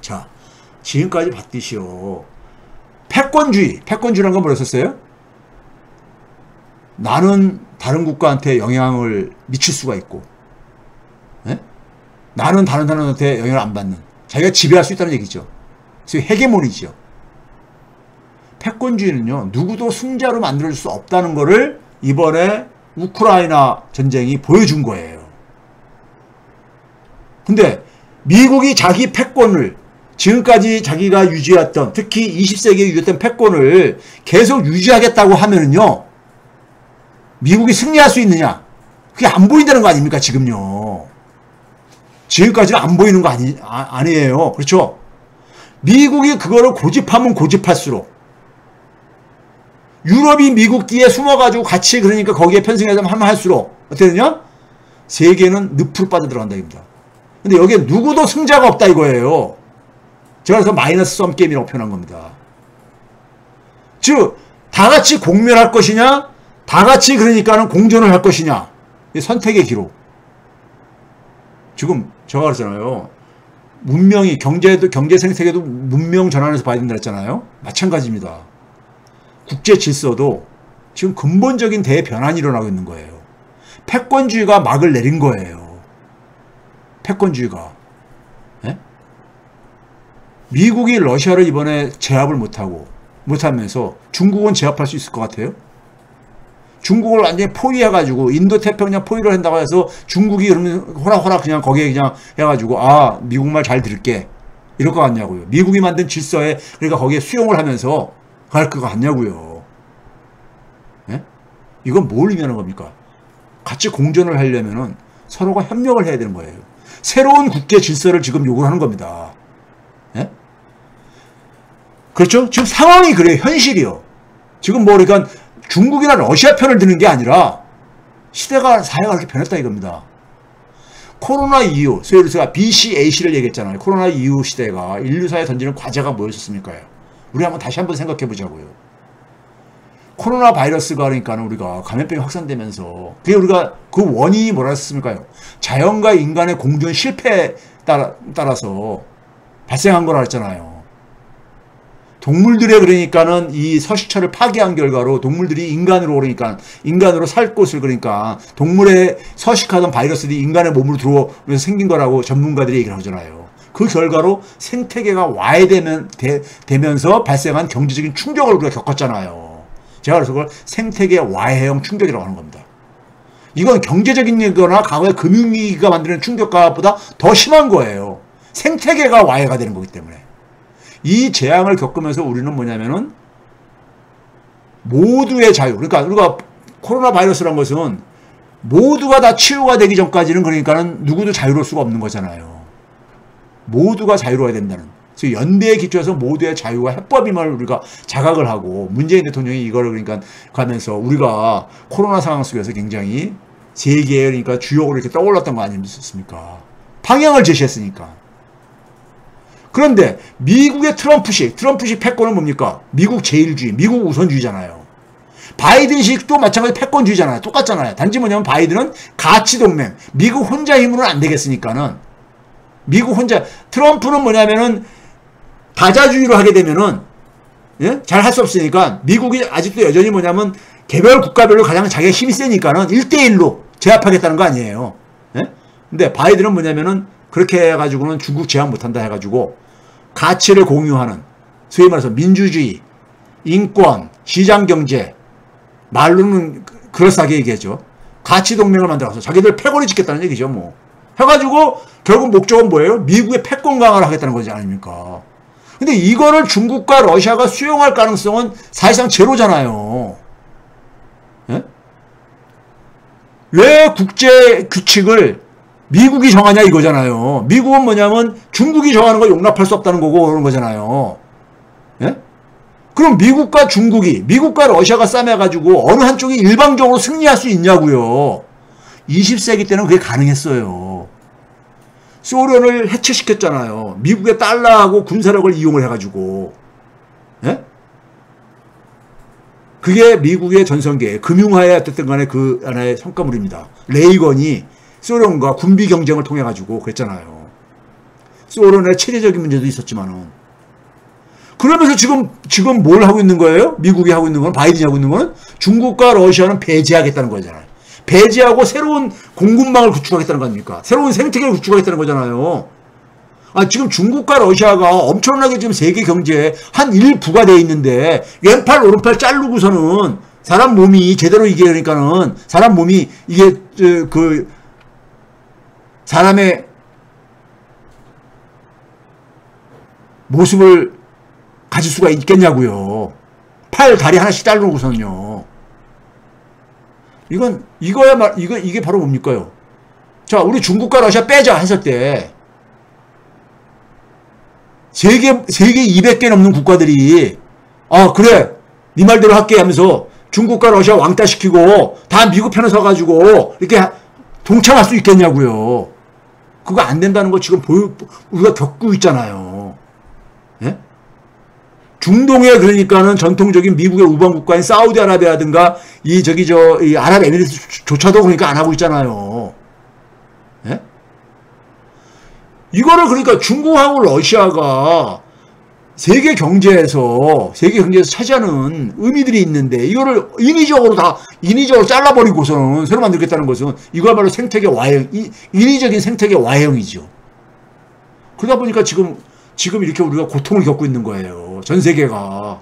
자, 지금까지 봤듯이요. 패권주의란 건 뭐였었어요? 나는 다른 국가한테 영향을 미칠 수가 있고, 예? 나는 다른 사람한테 영향을 안 받는, 자기가 지배할 수 있다는 얘기죠. 그래서 헤게모니죠. 패권주의는요, 누구도 승자로 만들어줄 수 없다는 거를 이번에 우크라이나 전쟁이 보여준 거예요. 근데 미국이 자기 패권을 지금까지 자기가 유지했던, 특히 20세기에 유지했던 패권을 계속 유지하겠다고 하면은요, 미국이 승리할 수 있느냐? 그게 안 보인다는 거 아닙니까, 지금요. 지금까지는 안 보이는 거 아니에요. 그렇죠? 미국이 그거를 고집하면 고집할수록, 유럽이 미국 뒤에 숨어가지고 같이 그러니까 거기에 편승해서 하면 할수록, 어떻게 되냐? 세계는 늪으로 빠져들어간다, 입니다. 근데 여기에 누구도 승자가 없다, 이거예요. 제가 그래서 마이너스 썸 게임이라고 표현한 겁니다. 즉, 다 같이 공멸할 것이냐, 다 같이 그러니까는 공존을 할 것이냐, 선택의 기로. 지금 제가 그랬잖아요. 문명이, 경제 생태계도 문명 전환해서 봐야 된다 했잖아요. 마찬가지입니다. 국제 질서도 지금 근본적인 대변환이 일어나고 있는 거예요. 패권주의가 막을 내린 거예요. 패권주의가. 예? 미국이 러시아를 이번에 제압을 못하면서 중국은 제압할 수 있을 것 같아요? 중국을 완전히 포위해가지고 인도태평양 포위를 한다고 해서 중국이 그러면 호락호락 그냥 거기에 그냥 해가지고 아 미국 말 잘 들을게 이럴 것 같냐고요. 미국이 만든 질서에 그러니까 거기에 수용을 하면서 갈 것 같냐고요. 예? 이건 뭘 의미하는 겁니까? 같이 공존을 하려면은 서로가 협력을 해야 되는 거예요. 새로운 국제 질서를 지금 요구하는 겁니다. 예? 그렇죠? 지금 상황이 그래요. 현실이요. 지금 뭐 그러니까 중국이나 러시아 편을 드는 게 아니라 사회가 그렇게 변했다 이겁니다. 코로나 이후, 소위 우리가 BCAC를 얘기했잖아요. 코로나 이후 시대가 인류사에 던지는 과제가 뭐였었습니까? 우리 다시 한번 생각해 보자고요. 코로나 바이러스가 그러니까는 우리가 감염병이 확산되면서 그게 우리가 그 원인이 뭐라했습니까? 자연과 인간의 공존 실패에 따라서 발생한 거라 했잖아요. 동물들의 그러니까는 이 서식처를 파괴한 결과로 동물들이 인간으로 살 곳을 그러니까 동물의 서식하던 바이러스들이 인간의 몸으로 들어오면서 생긴 거라고 전문가들이 얘기를 하잖아요. 그 결과로 생태계가 와해되면서 발생한 경제적인 충격을 우리가 겪었잖아요. 제가 그래서 그걸 생태계 와해형 충격이라고 하는 겁니다. 이건 경제적인 거나 과거의 금융위기가 만드는 충격보다 더 심한 거예요. 생태계가 와해가 되는 거기 때문에. 이 재앙을 겪으면서 우리는 뭐냐면은 모두의 자유. 그러니까 우리가 코로나 바이러스란 것은 모두가 다 치유가 되기 전까지는 그러니까는 누구도 자유로울 수가 없는 거잖아요. 모두가 자유로워야 된다는. 그래서 연대에 기초해서 모두의 자유가 해법임을 우리가 자각을 하고 문재인 대통령이 이거를 그러니까 가면서 우리가 코로나 상황 속에서 굉장히 세계에 그러니까 주역으로 이렇게 떠올랐던 거 아니겠습니까? 방향을 제시했으니까. 그런데 미국의 트럼프식 패권은 뭡니까? 미국 제일주의, 미국 우선주의잖아요. 바이든식도 마찬가지 패권주의잖아요. 똑같잖아요. 단지 뭐냐면 바이든은 가치동맹, 미국 혼자 힘으로는 안 되겠으니까는 미국 혼자, 트럼프는 뭐냐면은 다자주의로 하게 되면은 예? 잘 할 수 없으니까 미국이 아직도 여전히 뭐냐면 개별 국가별로 가장 자기가 힘이 세니까는 1대1로 제압하겠다는 거 아니에요. 예? 근데 바이든은 뭐냐면은 그렇게 해가지고는 중국 제압 못한다 해가지고 가치를 공유하는 소위 말해서 민주주의, 인권, 시장경제 말로는 그럴싸하게 얘기하죠. 가치동맹을 만들어서 자기들 패권을 짓겠다는 얘기죠. 뭐 해가지고 결국 목적은 뭐예요? 미국의 패권 강화를 하겠다는 거지 아닙니까? 근데 이거를 중국과 러시아가 수용할 가능성은 사실상 제로잖아요. 예? 왜 국제 규칙을 미국이 정하냐 이거잖아요. 미국은 뭐냐면 중국이 정하는 거 용납할 수 없다는 거고 그런 거잖아요. 예? 그럼 미국과 러시아가 싸매가지고 어느 한쪽이 일방적으로 승리할 수 있냐고요. 20세기 때는 그게 가능했어요. 소련을 해체시켰잖아요. 미국의 달러하고 군사력을 이용을 해가지고. 예? 그게 미국의 전성기에 금융화에 어쨌든 간에 그 하나의 성과물입니다. 레이건이 소련과 군비 경쟁을 통해 가지고 그랬잖아요. 소련의 체제적인 문제도 있었지만은. 그러면서 지금 뭘 하고 있는 거예요? 미국이 하고 있는 건, 바이든이 하고 있는 건 중국과 러시아는 배제하겠다는 거잖아요. 배제하고 새로운 공급망을 구축하겠다는 거 아닙니까? 새로운 생태계를 구축하겠다는 거잖아요. 지금 중국과 러시아가 엄청나게 지금 세계 경제의 한 일부가 돼 있는데 왼팔 오른팔 자르고서는 사람 몸이 제대로 이게 그러니까는 사람 몸이 이게 그 사람의 모습을 가질 수가 있겠냐고요. 팔 다리 하나씩 자르고서는요. 이게 바로 뭡니까요? 자, 우리 중국과 러시아 빼자 했을 때 세계 200개 넘는 국가들이 그래 네 말대로 할게 하면서 중국과 러시아 왕따시키고 다 미국 편에 서가지고 이렇게 동참할 수 있겠냐고요. 그거 안 된다는 거 지금 우리가 겪고 있잖아요. 예? 중동에 그러니까는 전통적인 미국의 우방 국가인 사우디아라비아라든가 이 아랍에미리트조차도 그러니까 안 하고 있잖아요. 예? 이거를 그러니까 중국하고 러시아가 세계 경제에서 차지하는 의미들이 있는데 이거를 인위적으로 잘라버리고서는 새로 만들겠다는 것은 이거야말로 생태계 와해, 인위적인 생태계 와해형이죠. 그러다 보니까 지금 이렇게 우리가 고통을 겪고 있는 거예요. 전 세계가.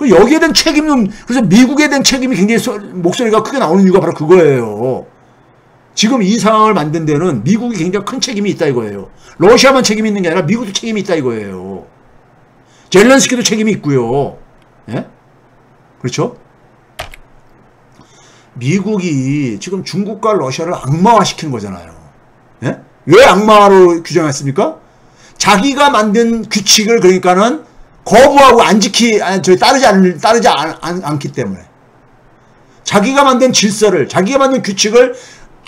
여기에 대한 책임은, 그래서 미국에 대한 책임이 굉장히 목소리가 크게 나오는 이유가 바로 그거예요. 지금 이 상황을 만든 데는 미국이 굉장히 큰 책임이 있다 이거예요. 러시아만 책임이 있는 게 아니라 미국도 책임이 있다 이거예요. 젤렌스키도 책임이 있고요. 예? 그렇죠? 미국이 지금 중국과 러시아를 악마화시키는 거잖아요. 예? 왜 악마로 규정했습니까? 자기가 만든 규칙을 그러니까는 거부하고 따르지 않기 때문에. 자기가 만든 질서를, 자기가 만든 규칙을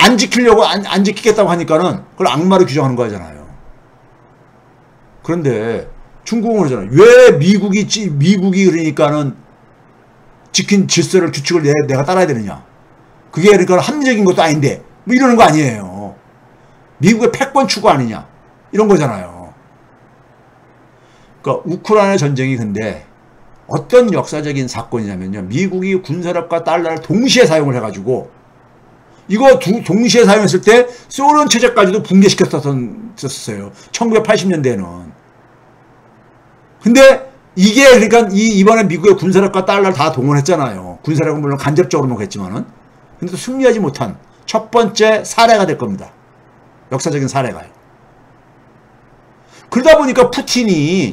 안 지키려고 안 지키겠다고 하니까는 그걸 악마로 규정하는 거잖아요. 그런데 중국은 그러잖아요. 왜 미국이 그러니까는 지킨 질서를 규칙을 내가 따라야 되느냐? 그게 그러니까 합리적인 것도 아닌데 뭐 이러는 거 아니에요. 미국의 패권 추구 아니냐? 이런 거잖아요. 그러니까 우크라이나 전쟁이 근데 어떤 역사적인 사건이냐면요. 미국이 군사력과 달러를 동시에 사용을 해가지고 이거 동시에 사용했을 때 소련 체제까지도 붕괴시켰었어요. 1980년대에는. 근데 이게 그러니까 이번에 미국의 군사력과 달러를 다 동원했잖아요. 군사력은 물론 간접적으로 먹겠지만은. 근데 또 승리하지 못한 첫 번째 사례가 될 겁니다. 역사적인 사례가요. 그러다 보니까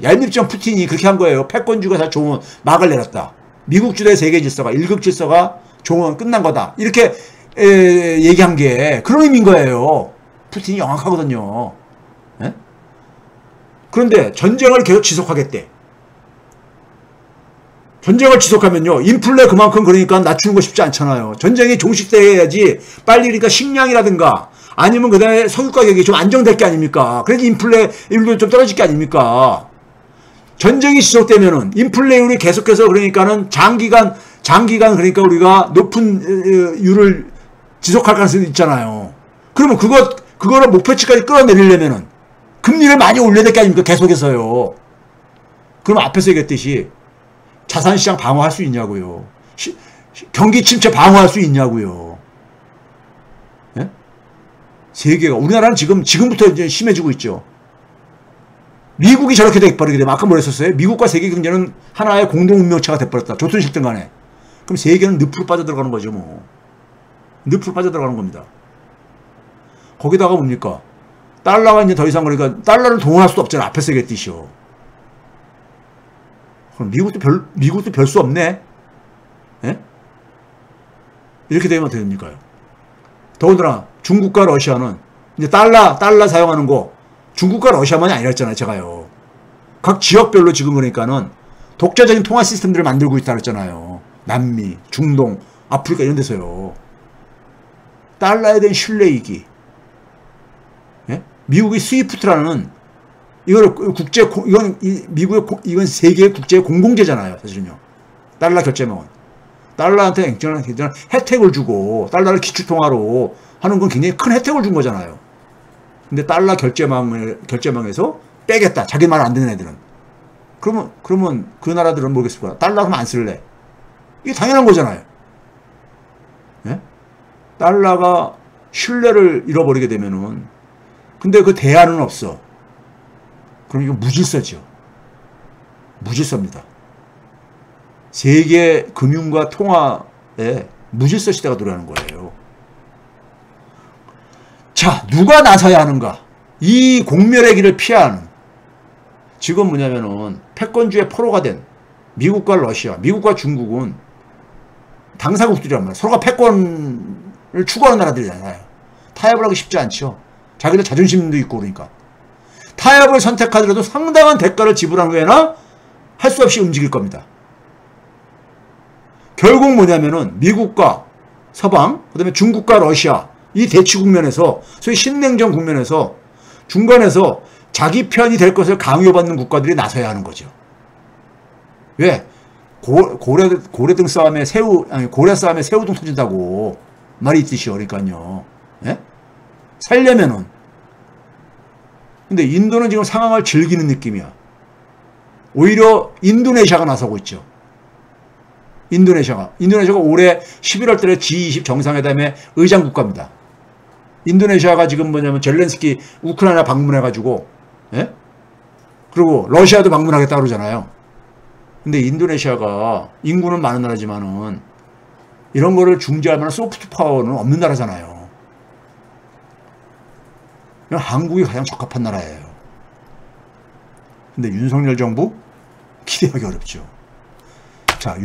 얄밉지만 푸틴이 그렇게 한 거예요. 패권주의가 다 종언, 막을 내렸다. 미국 주도의 세계 질서가, 일극 질서가 종언 끝난 거다. 이렇게 얘기한 게 그런 의미인 거예요. 푸틴이 영악하거든요. 예? 그런데 전쟁을 계속 지속하겠대. 전쟁을 지속하면요. 인플레 그만큼 그러니까 낮추는 거 쉽지 않잖아요. 전쟁이 종식돼야지 빨리 그러니까 식량이라든가 아니면 그 다음에 석유 가격이 좀 안정될 게 아닙니까? 그래서 인플레율도 좀 떨어질 게 아닙니까? 전쟁이 지속되면은 인플레율이 계속해서 그러니까는 장기간 그러니까 우리가 높은 율을 지속할 가능성이 있잖아요. 그러면 그거를 목표치까지 끌어내리려면은 금리를 많이 올려야 될 게 아닙니까? 계속해서요. 그럼 앞에서 얘기했듯이 자산시장 방어할 수 있냐고요. 경기 침체 방어할 수 있냐고요. 예? 세계가, 우리나라는 지금부터 이제 심해지고 있죠. 미국이 저렇게 돼버리게 되면, 아까 뭐랬었어요? 미국과 세계 경제는 하나의 공동 운명체가 돼버렸다. 좋든 싫든 간에. 그럼 세계는 늪으로 빠져들어가는 거죠, 뭐. 늪으로 빠져들어가는 겁니다. 거기다가 뭡니까? 달러가 이제 더 이상 그러니까, 달러를 동원할 수도 없잖아. 앞에서 얘기했듯이요. 그럼 미국도 별 수 없네? 예? 이렇게 되면 어떻게 됩니까? 더군다나 중국과 러시아는 이제 달러 사용하는 거 중국과 러시아만이 아니라 했잖아요, 제가요. 각 지역별로 지금 그러니까는 독자적인 통화 시스템들을 만들고 있다 그랬잖아요. 남미, 중동, 아프리카 이런 데서요. 달러에 대한 신뢰이기. 예? 미국이 스위프트라는 이건 세계 국제 공공재잖아요, 사실은요. 달러 결제망은. 달러한테 굉장한 혜택을 주고, 달러를 기축통화로 하는 건 굉장히 큰 혜택을 준 거잖아요. 근데 달러 결제망에서 빼겠다. 자기 말 안 듣는 애들은. 그러면 그 나라들은 모르겠을 달러 그러면 안 쓸래. 이게 당연한 거잖아요. 예? 달러가 신뢰를 잃어버리게 되면은, 근데 그 대안은 없어. 그럼 이거 무질서죠. 무질서입니다. 세계 금융과 통화에 무질서 시대가 들어가는 거예요. 자, 누가 나서야 하는가? 이 공멸의 길을 피하는. 지금 뭐냐면은 패권주의 포로가 된 미국과 러시아, 미국과 중국은 당사국들이란 말이에요. 서로가 패권을 추구하는 나라들이잖아요. 타협을 하기 쉽지 않죠. 자기들 자존심도 있고 그러니까. 타협을 선택하더라도 상당한 대가를 지불한 후에나 할 수 없이 움직일 겁니다. 결국 뭐냐면은 미국과 서방, 그 다음에 중국과 러시아, 이 대치 국면에서, 소위 신냉전 국면에서 중간에서 자기 편이 될 것을 강요받는 국가들이 나서야 하는 거죠. 왜? 고래등 싸움에 고래 싸움에 새우등 터진다고 말이 있듯이요. 그러니까요. 예? 살려면은. 근데 인도는 지금 상황을 즐기는 느낌이야. 오히려 인도네시아가 나서고 있죠. 인도네시아가 올해 11월 달에 G20 정상회담의 의장 국가입니다. 인도네시아가 지금 뭐냐면 젤렌스키 우크라이나 방문해가지고, 예? 그리고 러시아도 방문하겠다 그러잖아요. 근데 인도네시아가 인구는 많은 나라지만은 이런 거를 중재할 만한 소프트 파워는 없는 나라잖아요. 한국이 가장 적합한 나라예요. 근데 윤석열 정부 기대하기 어렵죠. 자,